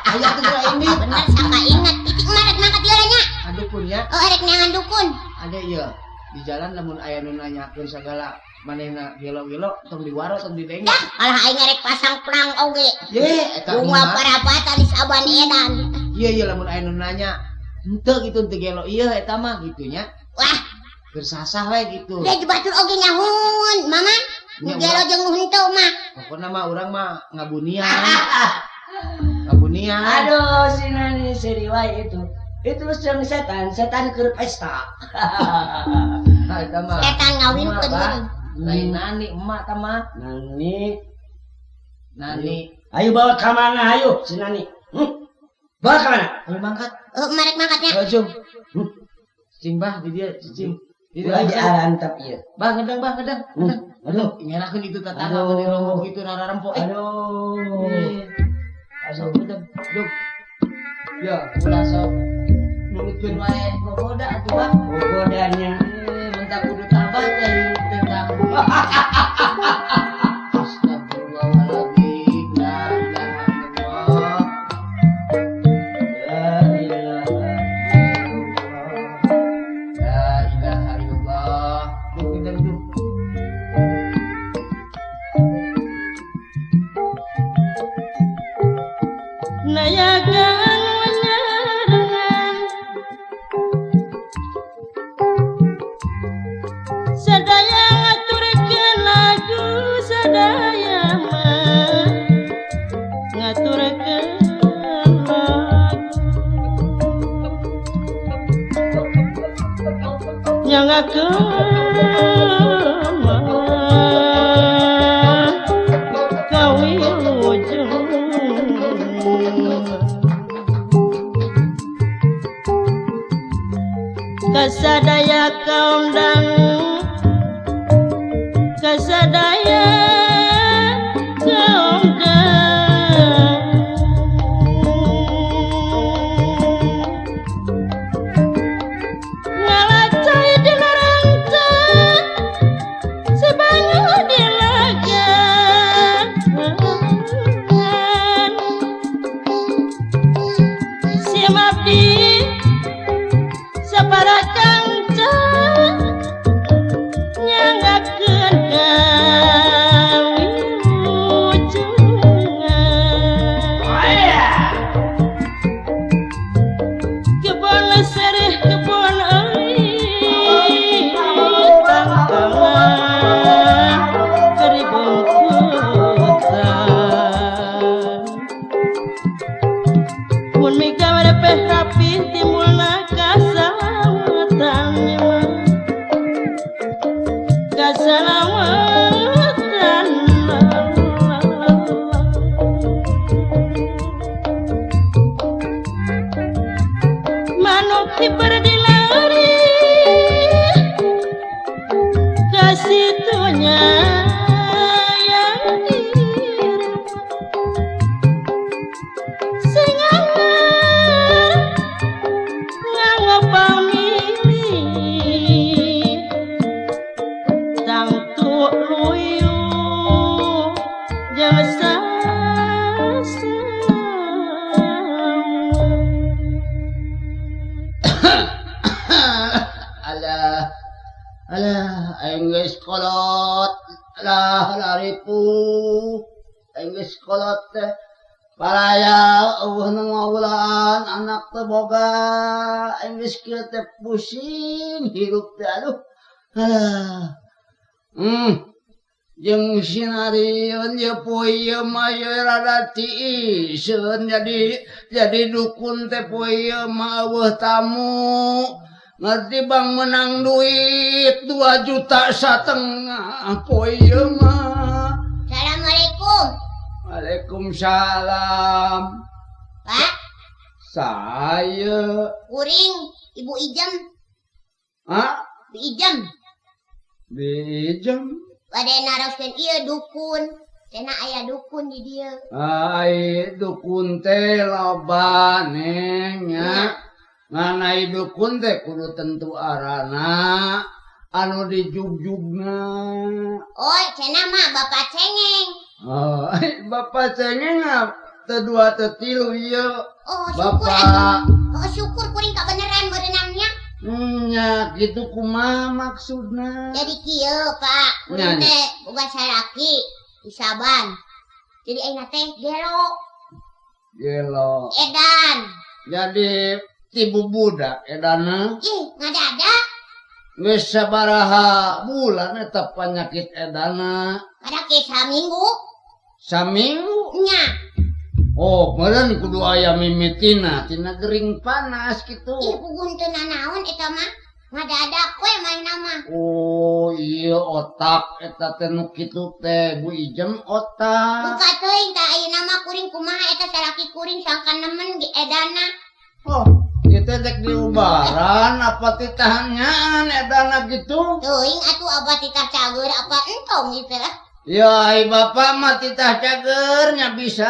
Speaker 7: Aya tuh ini.
Speaker 3: Bener saka ingat. Titik maret mangkat dieu nya.
Speaker 7: Adukunnya.
Speaker 3: Oh arek neangan dukun.
Speaker 7: Ada iya. Di jalan lamun aya nu nanyakeun sagala manehna gelo-gelo tong diwaro tong didengek.
Speaker 3: Dah, malah aing arek pasang plang oge.
Speaker 7: Ye, eta
Speaker 3: Bunga
Speaker 7: mah.
Speaker 3: parapatan di Saban Edan.
Speaker 7: Iya lamun aya nu nanya. Henteu gitu teu gelo ieu eta mah gitunya.
Speaker 3: Wah,
Speaker 7: Bersasah we gitu.
Speaker 3: udah dibatur oge nyahun, Mama.
Speaker 7: Nya,
Speaker 3: Gelo jeung nu henteu mah.
Speaker 7: Pokoknya mah urang mah ngabunian. Ngabunian.
Speaker 5: Aduh, si nani seriwai itu. Itu jeung setan keur pesta.
Speaker 7: Nah, eta mah.
Speaker 3: Setan ngawinkeun
Speaker 7: Emak, Bah.
Speaker 3: geuning.
Speaker 7: Lain nani emak tah mah.
Speaker 5: Nani. Ayo bawa ka mana ayo si nani. Bawa ka mana?
Speaker 7: Ayo mangkat.
Speaker 3: Marek mangkatnya.
Speaker 7: Ayo jom. Cicing bah di dia cicing. Di
Speaker 5: Ulah
Speaker 7: dia.
Speaker 5: diarantep ieu.
Speaker 7: Bah ngedang bah ngedang.
Speaker 5: Aduh.
Speaker 7: Ngerakeun itu tetangga
Speaker 5: Aduh.
Speaker 7: di rombong itu nararempo.
Speaker 5: Aduh.
Speaker 7: Aduh, ngedang. Duk. Ya, ulah sok nulutkeun wae gogoda atuh bah.
Speaker 5: Godanya.
Speaker 7: Mentak kudu tabah teh tentang. Astagfirullahaladzim. La ilaha illallah.
Speaker 5: La ilaha
Speaker 7: La ilaha illallah. Duk ngedang duk.
Speaker 1: Nayagan wanyarangan sadaya ngaturkeun lagu sadaya mah ngaturkeun lagu nyangakeun kawilujeng kasadaya kaundang kasadaya kaundang ngalacai di larangca sebanyak di lagan si mabdi sabara kanca nyangakeun kawilujengan kebon sereh kebon euy tangtangan keribungkutan mun mika merepeh rapih timbulna kasalamatan kasalamatan manuk diberdilari kasitunya yang direma sing anger ngapamili tangtu luyu jasa
Speaker 5: Alah, aing geus kolot. Alah, laripu. Aing geus kolot teh. Paraya eueuh nu ngawulaan anak teh boga. Aing geus kieu teh pusing hirup teh aduh. Alah. Jeung sinarieun ye poe mah ye rada tiiseun jadi dukun teh poe mah eueuh tamu. Ngerti bang menang duit 2,5 juta poe mah.
Speaker 3: Assalamualaikum.
Speaker 5: Waalaikumsalam.
Speaker 3: Pak,
Speaker 5: Saya.
Speaker 3: kuring Ibu Ijem.
Speaker 5: Hah?
Speaker 3: Ibu Ijem.
Speaker 5: Bijem.
Speaker 3: Pada naroskeun ieu dukun. Cenah aya dukun di dieu.
Speaker 5: Ai dukun teh loba neng nya. Nganai dukun teh kudu tentu arana anu dijug-jugna.
Speaker 3: Oh, cenah mah Bapak Cengeng.
Speaker 5: Oh, Bapak Cengeng teu 2 teu 3 ieu.
Speaker 3: Oh, syukur
Speaker 5: Bapak.
Speaker 3: Oh, syukur kuring kabeneran berenangnya.
Speaker 5: Nya gitu kumaha maksudna?
Speaker 3: Jadi kieu, Pak. Kuring
Speaker 5: Nya.
Speaker 3: teh boga saraki isaban. Jadi ayeuna teh gelo,
Speaker 5: Gelo.
Speaker 3: edan.
Speaker 5: Jadi tibu budak edana
Speaker 3: Ih, ngadadak.
Speaker 5: geus sabaraha bulan eta panyakit edana?
Speaker 3: Ada kisah minggu.
Speaker 5: Saminggu.
Speaker 3: Nya.
Speaker 5: Oh, meureun kudu aya mimitina tina gering panas kitu.
Speaker 3: Ih, pugun teu nanaon eta mah. Ngadadak we main nama.
Speaker 5: Oh, iya otak eta teh nu kitu teh Bu Ijem otak.
Speaker 3: Buka teuing tah ayeuna mah kuring kumaha eta saraki kuring sangka nemen ge edana.
Speaker 5: Oh, kita dek diubaran apa titahnyaan edana gitu?
Speaker 3: Teuing atuh abah titah cager apa entong gitu.
Speaker 5: Ya, ai bapak mah titah cagernya bisa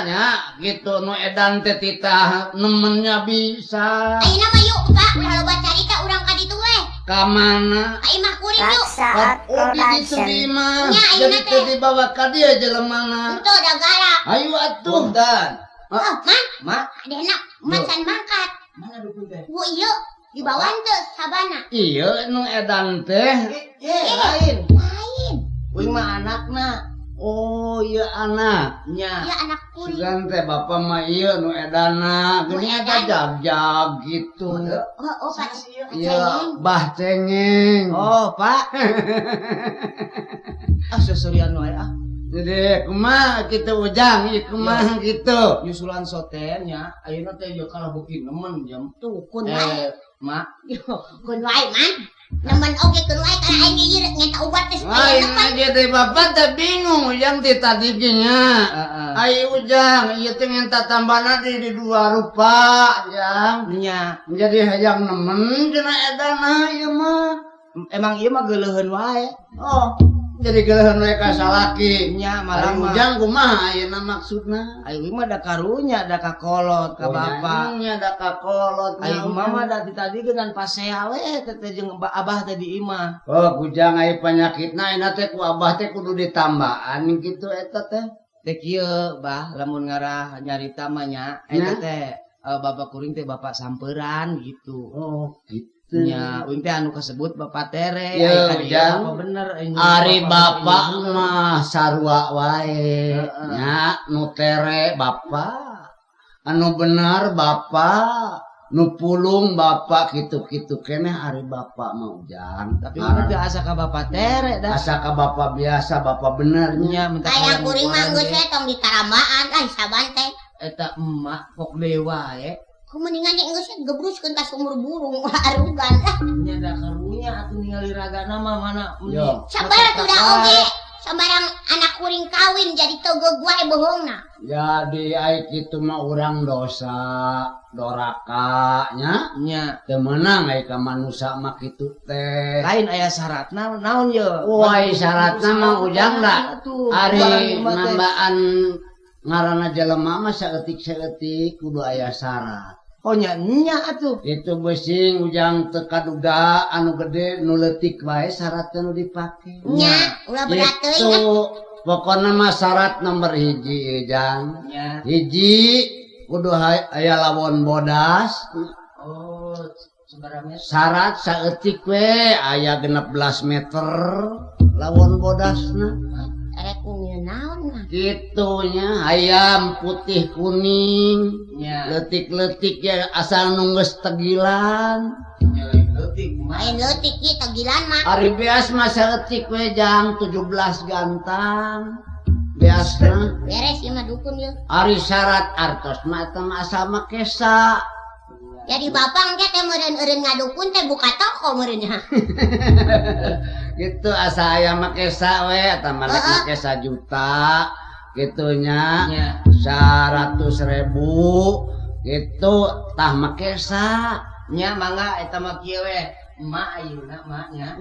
Speaker 5: nya gitu nu edan teh titah nemennya bisa.
Speaker 3: Ayeuna mah yuk Pak, udah loba carita urang ka ditu we.
Speaker 5: Ka mana?
Speaker 3: Ai mah kuring yuk.
Speaker 6: Raksa Art
Speaker 5: Oh, di ditu
Speaker 6: Production.
Speaker 5: di mah.
Speaker 3: Nya, ayeuna
Speaker 5: Jadi
Speaker 3: teh.
Speaker 5: teu dibawa ka dieu jelemana.
Speaker 3: Itu udah galak.
Speaker 5: Ayo atuh dan.
Speaker 3: Oh, man,
Speaker 5: Mak,
Speaker 3: adena macan mangkat.
Speaker 5: mana dukun teh?
Speaker 3: Bu ieu dibawan teu sabana.
Speaker 5: Iya nu edan teh.
Speaker 7: Lain.
Speaker 3: Lain.
Speaker 7: Uing mah anakna.
Speaker 5: Oh iya anaknya.
Speaker 3: Ya anak kuring.
Speaker 5: Sugan teh bapak mah iya nu edana,
Speaker 3: Nu
Speaker 5: gini
Speaker 3: edan.
Speaker 5: ada jag-jag gitu.
Speaker 3: Oh Pak.
Speaker 5: Iya, bah cengeng.
Speaker 4: Oh, Pak. Seserian wae ah.
Speaker 5: Jadi kumaha kitu Ujang, ieu kumaha gitu.
Speaker 4: Nyusulan sotennya, ayeuna teh yo kalabuki nemen jam.
Speaker 3: Tuh kun wae.
Speaker 4: Mak.
Speaker 3: Kun wae man. Nemen oge kun wae kana aing ieu ngeta ubat teh supaya
Speaker 5: Lain
Speaker 3: nemen.
Speaker 5: aja teh bapak teh bingung Ujang ti tadi nya. Ai Ujang, ieu teh ngenta tambahna di dua rupa, Jang.
Speaker 4: Nya,
Speaker 5: Jadi hayang nemen cenah edana ieu mah.
Speaker 4: emang ieu mah geuleuheun wae.
Speaker 5: Oh, jadi geuleun we ka salaki.
Speaker 4: Nya
Speaker 5: Ari
Speaker 4: malah mah.
Speaker 5: Ujang kumaha ayeuna maksudna?
Speaker 4: Ayeuna mah da karunya, da kakolot ka bapak.
Speaker 5: Nya da kakolot.
Speaker 4: Ayeuna mah da tadi dengan pasea we teh jeung abah teh di imah.
Speaker 5: Oh, Ujang aya penyakitna ina teh ku abah teh kudu ditambaan kitu eta teh.
Speaker 4: Teh kieu bah lamun ngarah nyarita mah nya eta teh bapak kuring teh bapak samperan gitu.
Speaker 5: Oh, gitu.
Speaker 4: Nya uing teh anu kasebut bapak tere.
Speaker 5: Ya,
Speaker 4: Aya
Speaker 5: Ujang.
Speaker 4: apa bener
Speaker 5: Ari bapak mah sarua wae. Nya nu tere bapak. Anu bener bapak. Nu pulung bapak kitu-kitu keneh ari bapak mah Ujang.
Speaker 4: Tapi mana teh asa ka bapak tere dah.
Speaker 5: Asa ka bapak biasa, bapak bener nya.
Speaker 4: Nya mentah
Speaker 3: Aya kuring mah geus we tong ditaramaan ai saban teh.
Speaker 4: eta emak pok dewa ya.
Speaker 3: Kumeningan yang geus gebruskeun ka sumur burung arugan lah.
Speaker 4: Nya da karunya atuh ningali ragana mah mana
Speaker 5: Yo.
Speaker 3: Sabar udah oge. Sambarang anak kuring kawin jadi togog wae bohongna.
Speaker 5: Jadi ai kitu mah urang dosa, doraka nya.
Speaker 4: nya
Speaker 5: Teu meunang ai ka manusia mah kitu teh.
Speaker 4: lain aya syaratna naon ye.
Speaker 5: Woi syaratna mah Ujang da. Ari
Speaker 4: Barang imah teh.
Speaker 5: nambaan ngaranna jelema mah saeutik-saeutik kudu aya syarat.
Speaker 4: Oh nya atuh.
Speaker 5: Itu besing Ujang teu kaduga anu gede nu leutik wae syaratna nu dipake.
Speaker 3: Nya, ulah berat teuing.
Speaker 5: Itu pokona mah syarat nomor 1 Ujang.
Speaker 4: Nya.
Speaker 5: 1 kudu aya lawon bodas.
Speaker 4: Oh sebarangnya
Speaker 5: Syarat saeutik we aya 16 meter lawon bodasna.
Speaker 3: Rek naon mah.
Speaker 5: Kitunya ayam putih kuning.
Speaker 4: nya
Speaker 5: Letik-letik ya asal nunggus tegilan.
Speaker 4: nya lain leutik mah.
Speaker 3: Main leutik ieu tegilan mah.
Speaker 5: Ari beas mah saeutik we Jang 17 gantang. Beasna.
Speaker 3: Beres ieu mah dukun ieu.
Speaker 5: Ari syarat artos mah eta mah asal make kesa.
Speaker 3: Jadi bapak engke teh meureun ngadukun teh buka toko meureunnya.
Speaker 5: Gitu asa aya make kesa we eta mah rek make 1 juta. Gitunya.
Speaker 4: Nya
Speaker 5: 100.000 gitu tah make kesa.
Speaker 4: nya mangga eta mah kieu we. Emak ayeuna emak nya.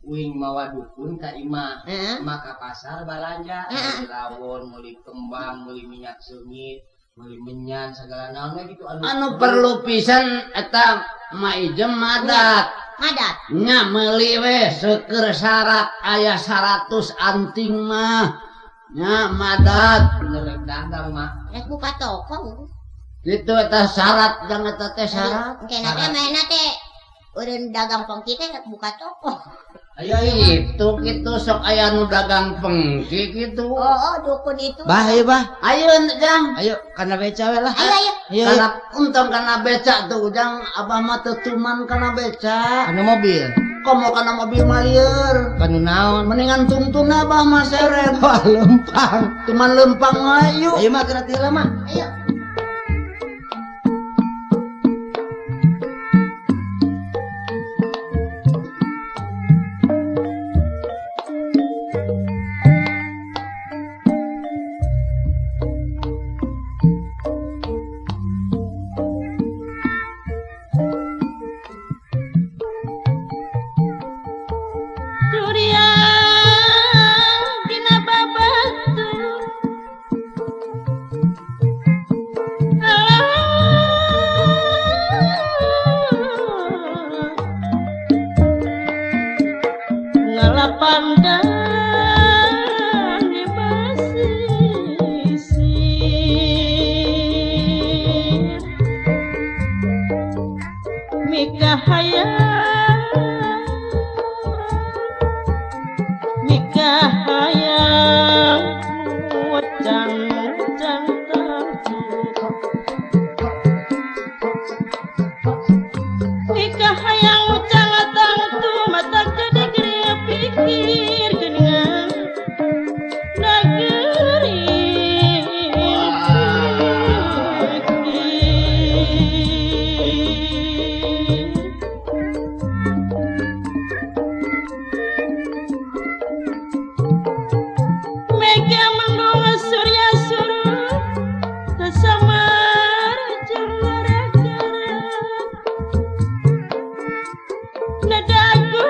Speaker 4: Uing mawa dukun ka imah. Maka pasar balanja, meuli rawon, meuli kembang, meuli minyak sengit, meuli menyan segala naon we gitu
Speaker 5: Anu perlu pisan eta mah ijem madat.
Speaker 3: Ngadat.
Speaker 5: Nya meuli we seukeur syarat aya 100 anting mah. Nya madat.
Speaker 4: bener dagang mah.
Speaker 3: Rek buka toko.
Speaker 5: Gitu eta syarat jang eta teh syarat.
Speaker 3: Engke na teh mainna teh eureun dagang pengki teh rek buka toko.
Speaker 4: Ayo
Speaker 5: Itu gitu sok aya nu dagang pengki gitu.
Speaker 3: Oh, dukun itu.
Speaker 4: bah ayo bah.
Speaker 5: Ayo Jang.
Speaker 4: Ayo kana beca we lah.
Speaker 3: Ayo.
Speaker 4: Ayo.
Speaker 5: Kana untung kana beca tuh Jang abah mah teu tuman kana beca.
Speaker 4: Kana mobil.
Speaker 5: Komo kana mobil mah lieur.
Speaker 4: Kanu naon?
Speaker 5: Mendingan tungtung abah mah seret.
Speaker 4: Wah lempang.
Speaker 5: Cuman lempang ayo.
Speaker 4: Ayo mah kena tila mah.
Speaker 3: Ayo.
Speaker 1: Durian dina babatu ngalapandan di basisir Mika hayang hayang ucang-atang tu mata gede gede pikir geningan nageri Mega mendung surya suruh tasamar jengara nadagu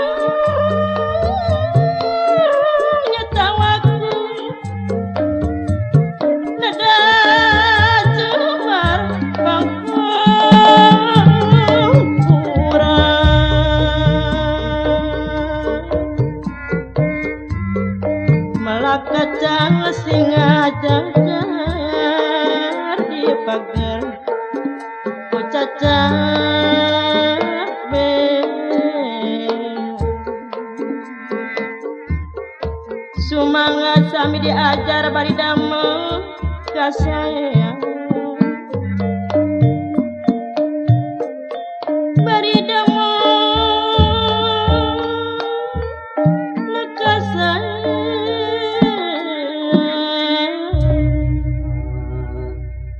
Speaker 1: nyatawaku nada cumar bangkura malakacang singa jajar di pagar ku cacat sumangga sami diajar bari damel ka saya bari damel ka saya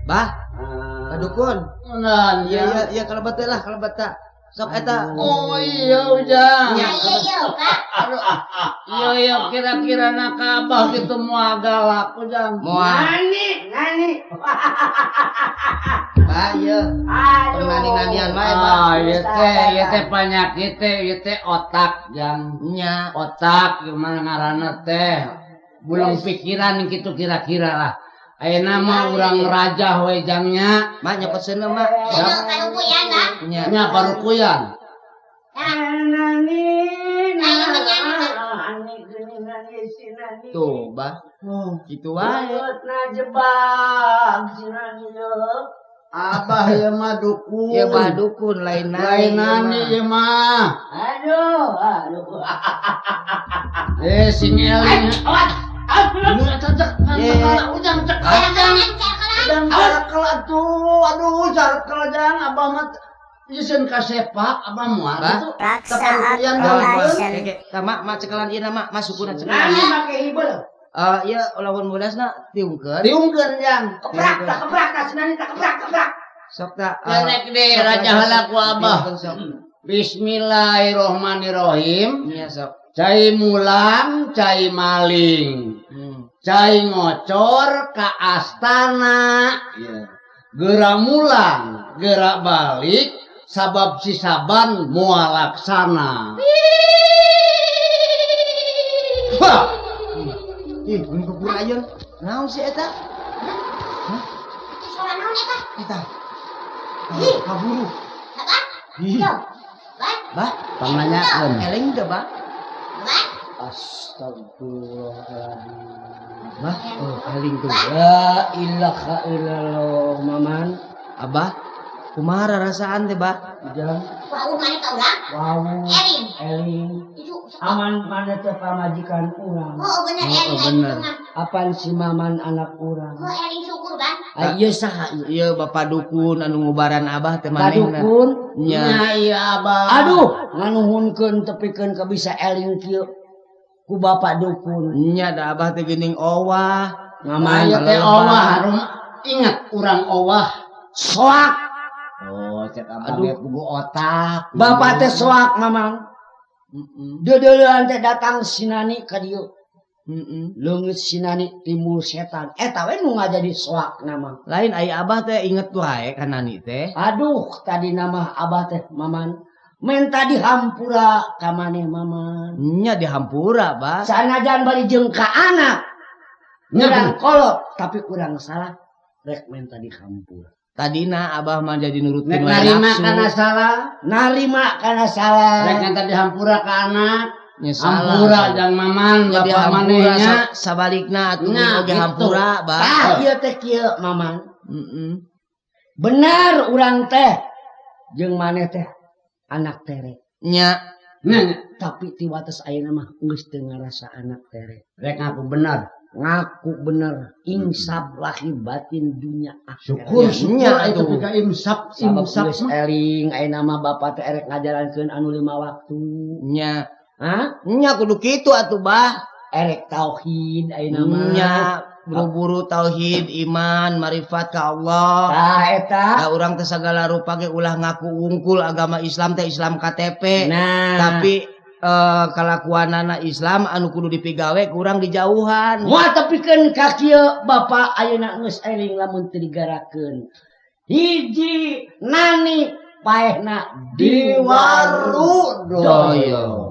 Speaker 5: Bah, kadukun.
Speaker 7: Nah,
Speaker 5: Iya kalau bata lah, kalau bata. Sok eta.
Speaker 7: Oh iya ujang.
Speaker 3: Ya iya Kak.
Speaker 7: Iya kira-kira nak abah gitu mau galak ujang.
Speaker 5: Nani. Bah, iya. Nani-nanian wae, Bah.
Speaker 7: Iya teh penyakit teh otak jang.
Speaker 5: Nya.
Speaker 7: Otak gimana ngaranna teh. Bulung pikiran gitu kira-kira lah. Ayeuna mah urang raja we jangnya.
Speaker 5: Mak nyokoseuna mak.
Speaker 3: Ayo karupuyan Kak.
Speaker 5: Nya.
Speaker 7: Nya parukuyan.
Speaker 5: Tuh, Bah. Gitu wae.
Speaker 7: Abah ya mah dukun.
Speaker 5: Ya Bah dukun lain
Speaker 7: Lainane ya mah.
Speaker 5: Aduh.
Speaker 7: Sing eling. Ujang aduh sarkel jang abah mah ieu ka sepak abah moal itu
Speaker 6: Raksa
Speaker 7: yang
Speaker 6: Production.
Speaker 5: Mak cekelan ieu mak masukuna cekelan.
Speaker 7: make hibel.
Speaker 5: Ieu lawan modasna tiungkeun.
Speaker 7: Diungkeun jang.
Speaker 5: Keprak Sok tak.
Speaker 7: Nek deh raja halaku abah. Bismillahirrohmanirrohim.
Speaker 5: Iya sok.
Speaker 7: Cai mulang, cai maling. Cai ngocor ka astana. Gerak mulang, gerak balik, sabab si saban moal laksana. Wah,
Speaker 5: Ih, mun kepurayeun. Naon sih eta?
Speaker 3: Suara naon eta?
Speaker 5: Eta. Kaburu.
Speaker 3: Apa?
Speaker 5: Ih,
Speaker 3: Yo. Bat,
Speaker 5: Bah,
Speaker 7: panganyakeun.
Speaker 5: eling teu, Bah?
Speaker 3: bat.
Speaker 7: Astagfirullahaladzim.
Speaker 5: Bah, eling tuh.
Speaker 7: La ilaha illallah maman.
Speaker 5: Abah, kumaha rasaan teh, Bah?
Speaker 7: Jang,
Speaker 3: Wah, mana ka urang?
Speaker 7: wow,
Speaker 3: Erin.
Speaker 7: eling.
Speaker 3: Itu.
Speaker 7: Aman mana teh pamajikan urang.
Speaker 3: Oh, bener
Speaker 5: Oh,
Speaker 3: Erin.
Speaker 5: bener.
Speaker 7: Apaan si maman anak urang?
Speaker 3: Oh, Erin syukur kan?
Speaker 7: Ieu saha ieu?
Speaker 5: Ieu Bapak dukun anu ngubaran Abah teh manehna.
Speaker 7: Kadukun?
Speaker 5: Nya.
Speaker 7: Iya abah. Aduh, nganuhunkeun tepikeun ka bisa eling kieu ku bapak dukun.
Speaker 5: Nya da Abah teh geuning owah.
Speaker 7: Ngaman teh owah, ingat urang owah. Soak. Oh, cek abah ge kudu otak. Bapak teh soak mamang. Deudeuleun teh datang sinani ka dieu. Leungit sinani timbul setan. Eta we nu ngajadi soak nama.
Speaker 5: Lain aya Abah teh inget wae kanani teh.
Speaker 7: Aduh, tadi nama abah teh maman. Men tadi hampura ka maneh maman.
Speaker 5: Nya dihampura, Bah.
Speaker 7: Sanajan bari jeung ka anak. Kurang kolot, tapi kurang salah. Rek men tadi hampura.
Speaker 5: Tadina Abah mah jadi nurutkeun wae
Speaker 7: Narima
Speaker 5: nafsu.
Speaker 7: kana salah. Narima kana salah. Rek men tadi hampura ka anak.
Speaker 5: Nya salah.
Speaker 7: Hampura jang maman
Speaker 5: jadi
Speaker 7: bapak
Speaker 5: hampura
Speaker 7: manehnya.
Speaker 5: sabalikna atuh
Speaker 7: Nah,
Speaker 5: oge
Speaker 7: gitu.
Speaker 5: hampura, Bah.
Speaker 7: Tah ieu teh kieu maman.
Speaker 5: Heeh.
Speaker 7: Benar urang teh jeung maneh teh anak tere.
Speaker 5: Nya.
Speaker 7: Nah, tapi ti wates ayeuna mah geus teu ngarasa anak tere. Rek ngaku benar. ngaku bener insaf lahir batin dunia
Speaker 5: Syukur
Speaker 7: akhirat.
Speaker 5: itu pika imsap
Speaker 7: Sabab
Speaker 5: imsap
Speaker 7: geus eling aya nama bapak teh erek ngajarankeun anu 5 waktu.
Speaker 8: Nya.
Speaker 7: Hah?
Speaker 8: Nya kudu kitu atuh bah.
Speaker 7: Erek tauhid aya nama.
Speaker 8: Nya buru-buru tauhid, iman, marifat ka Allah.
Speaker 7: Tah eta.
Speaker 8: Da urang teh sagala rupa ge ulah ngaku wungkul agama Islam teh Islam KTP.
Speaker 7: Nah,
Speaker 8: Tapi kalakuanana Islam anu kudu dipigawe kurang dijauhan.
Speaker 7: moal tepikeun ka kieu bapak ayeuna geus eling lamun teu digarakeun. Hiji nani paehna di waru doyo.